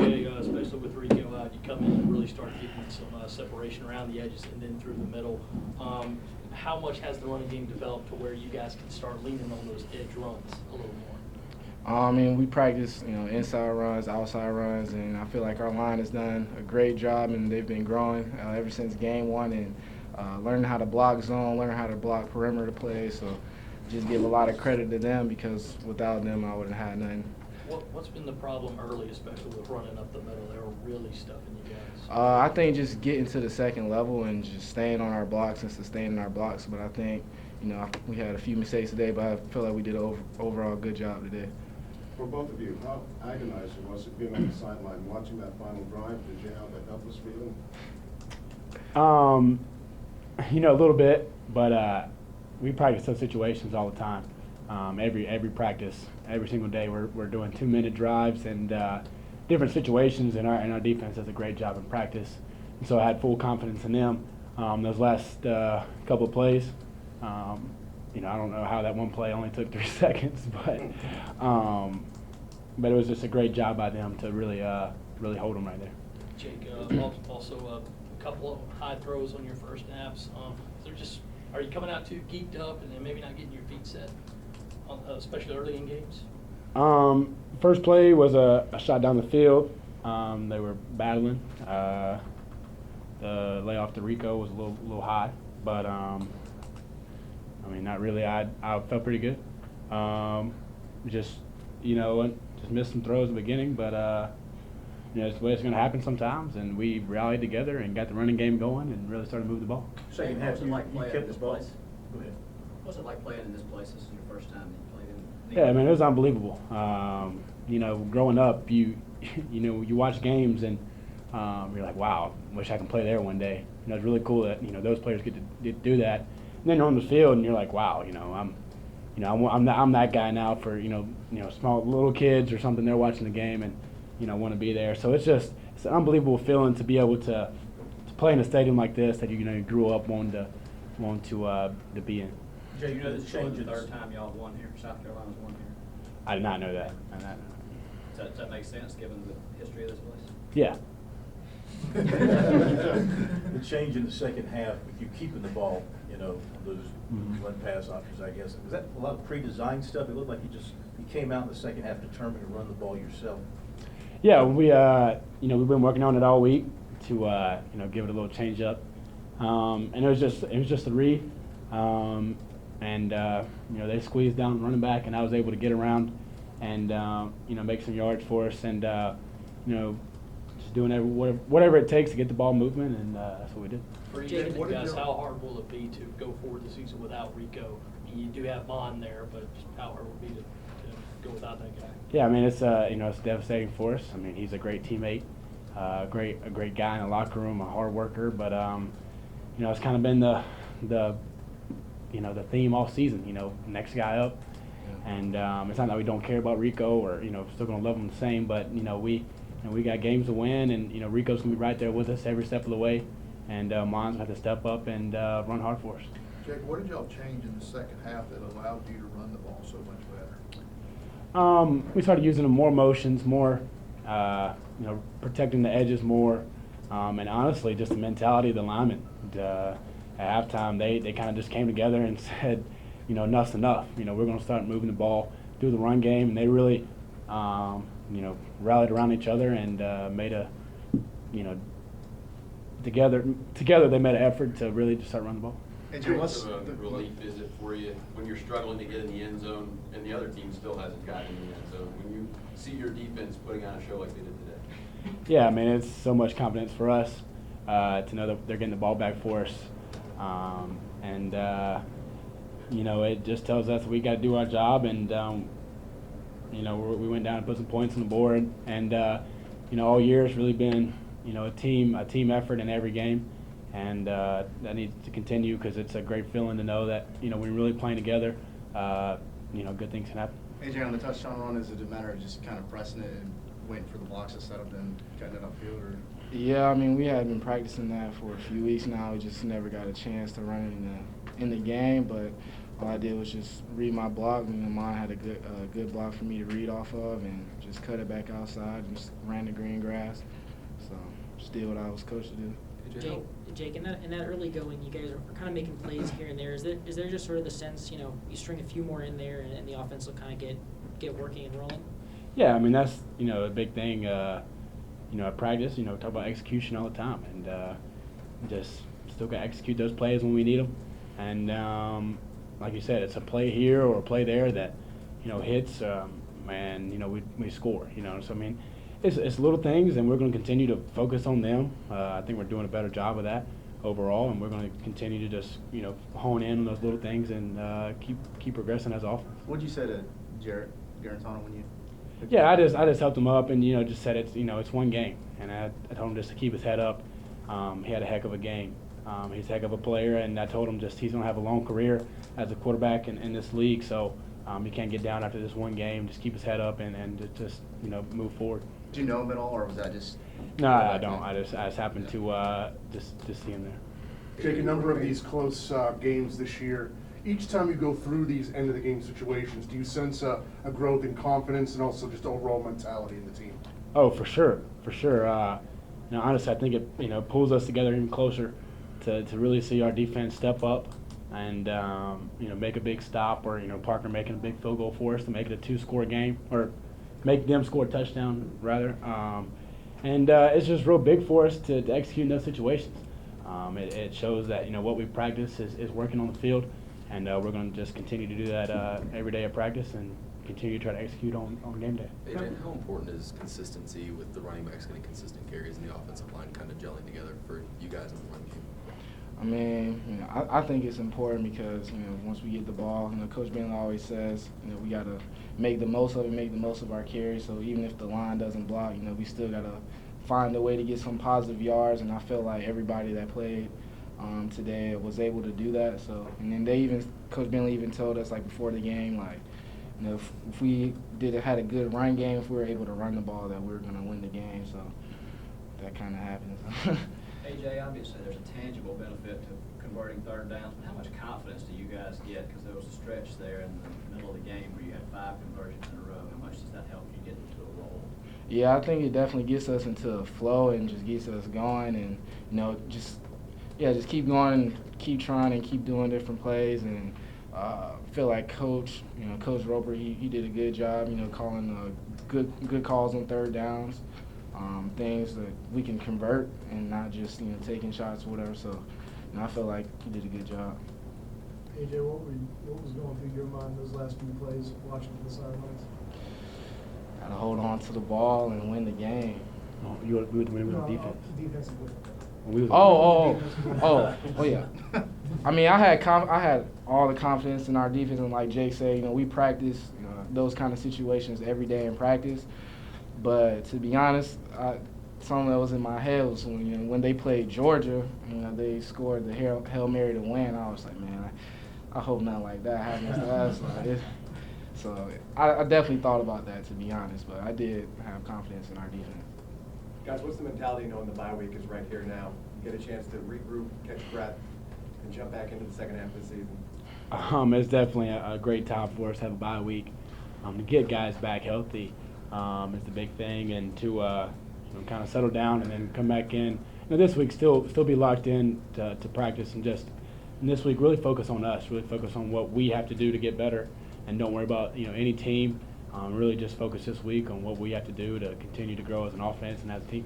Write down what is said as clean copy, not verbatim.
AJ, especially with Rico out, you come in and really start getting some separation around the edges and then through the middle. How much has the running game developed to where you guys can start leaning on those edge runs a little more? I mean, we practice, inside runs, outside runs, and I feel like our line has done a great job, and they've been growing ever since game one, and learning how to block zone, learning how to block perimeter play. So just give a lot of credit to them, because without them, I wouldn't have had nothing. What's been the problem early, especially with running up the middle? They were really stuffing you guys. I think just getting to the second level and just staying on our blocks and sustaining our blocks. But I think, we had a few mistakes today, but I feel like we did an overall good job today. For both of you, how agonizing was it being on the sideline, watching that final drive? Did you have that helpless feeling? A little bit, but we practice those situations all the time. Every practice, every single day, we're doing 2-minute drives and different situations, and our defense does a great job in practice. And so I had full confidence in them. Those last couple of plays, I don't know how that one play only took 3 seconds, but it was just a great job by them to really hold them right there. Jake, also a couple of high throws on your first snaps. Are you coming out too geeked up and then maybe not getting your feet set, especially early in games? First play was a shot down the field. They were battling. The layoff to Rico was a little high, but not really. I felt pretty good. Just missed some throws at the beginning, but it's the way it's going to happen sometimes. And we rallied together and got the running game going and really started to move the ball. Second half, you kept the ball. Go ahead. What's it like playing in this place? This is your first time that you played in? Yeah, it was unbelievable. Growing up, you watch games and you're like, wow, wish I can play there one day. It's really cool that those players get to do that. And then you're on the field and you're like, wow, I'm that guy now for small little kids or something. They're watching the game and want to be there. So it's an unbelievable feeling to be able to play in a stadium like this that you grew up wanting to be in. Jay, this is the third time y'all have won here. South Carolina's won here. I did not know that. Does that make sense given the history of this place? Yeah. The change in the second half, with you keeping the ball, those run pass options, I guess. Was that a lot of pre-designed stuff? It looked like you came out in the second half determined to run the ball yourself. Yeah, we've been working on it all week to give it a little change up, and it was just a read, and they squeezed down running back, and I was able to get around and make some yards for us, and just doing whatever it takes to get the ball movement, and that's what we did. For you guys, how hard will it be to go forward the season without Rico? You do have Bond there, but how hard will it be to go without that guy? Yeah, it's devastating for us. He's a great teammate, a great guy in the locker room, a hard worker. But it's kind of been the theme all season. Next guy up, and it's not that we don't care about Rico or still gonna love him the same. But we got games to win, and Rico's gonna be right there with us every step of the way, and Mon's gonna have to step up and run hard for us. Jake, what did y'all change in the second half that allowed you to run the ball so much better? We started using more motions, more, protecting the edges more, and honestly, just the mentality of the linemen. At halftime, they kind of just came together and said, enough's enough. We're going to start moving the ball through the run game, and they really, rallied around each other and made a, together they made an effort to really just start running the ball. How much of a relief is it for you when you're struggling to get in the end zone and the other team still hasn't gotten in the end zone, when you see your defense putting on a show like they did today? Yeah, it's so much confidence for us to know that they're getting the ball back for us. It just tells us we got to do our job, and, we went down and put some points on the board. And, all year it's really been, a team effort in every game. And that needs to continue because it's a great feeling to know that, when we're really playing together, good things can happen. AJ, on the touchdown run, is it a matter of just kind of pressing it and waiting for the blocks to set up and cutting it upfield? Or? Yeah, we had been practicing that for a few weeks now. We just never got a chance to run it in the game. But all I did was just read my block, and mine had a good block for me to read off of, and just cut it back outside and just ran the green grass. So just did what I was coached to do. Jake, in that early going, you guys are kind of making plays here and there. Is there just sort of the sense, you string a few more in there and the offense will kind of get working and rolling? Yeah, I mean, that's, a big thing, at practice, talk about execution all the time, and just still got to execute those plays when we need them. And like you said, it's a play here or a play there that, hits, and, we score, So, I mean, it's little things, and we're going to continue to focus on them. I think we're doing a better job of that overall, and we're going to continue to just, hone in on those little things and keep progressing as offense. What'd you say to Jarrett Garantano when you? Yeah, I just helped him up and, just said it's one game. And I told him just to keep his head up. He had a heck of a game. He's a heck of a player, and I told him just he's going to have a long career as a quarterback in this league. So he can't get down after this one game. Just keep his head up and just move forward. Do you know him at all, or was that just? No, I don't. I just happened to just see him there. Jake, a number of these close games this year. Each time you go through these end-of-the-game situations, do you sense a growth in confidence and also just overall mentality in the team? Oh, for sure. Honestly, I think it pulls us together even closer to really see our defense step up and make a big stop, or Parker making a big field goal for us to make it a 2-score game, or make them score a touchdown rather. And it's just real big for us to execute in those situations. It shows that what we practice is working on the field. And we're going to just continue to do that every day at practice and continue to try to execute on game day. AJ, how important is consistency with the running backs getting consistent carries and the offensive line kind of gelling together for you guys in the run game? I mean, I think it's important because, once we get the ball, Coach Bentley always says, we got to make the most of it, make the most of our carries. So even if the line doesn't block, we still got to find a way to get some positive yards. And I feel like everybody that played today was able to do that. So, and then Coach Bentley even told us before the game, if we had a good run game, if we were able to run the ball, that we were going to win the game. So that kind of happens. AJ, obviously there's a tangible benefit to converting third downs, but how much confidence do you guys get? Because there was a stretch there in the middle of the game where you had 5 conversions in a row. How much does that help you get into a roll? Yeah, I think it definitely gets us into a flow and just gets us going, and just keep going and keep trying and keep doing different plays. And feel like Coach Roper, he did a good job, calling good calls on third downs, things that we can convert and not just taking shots or whatever. So I feel like he did a good job. AJ, what was going through your mind those last few plays watching from the sidelines? Got to hold on to the ball and win the game. Oh, we were on defense. Defensively. Yeah. I mean, I had all the confidence in our defense, and like Jake said, we practice those kind of situations every day in practice. But to be honest, something that was in my head was when they played Georgia, they scored the Hail Mary to win. I was like, man, I hope nothing like that happens to us. So I definitely thought about that, to be honest. But I did have confidence in our defense. Guys, what's the mentality knowing the bye week is right here now? You get a chance to regroup, catch breath, and jump back into the second half of the season. It's definitely a great time for us to have a bye week. To get guys back healthy is the big thing, and to kind of settle down and then come back in. This week still be locked in to practice, and this week really focus on us, really focus on what we have to do to get better, and don't worry about any team. Really just focus this week on what we have to do to continue to grow as an offense and as a team.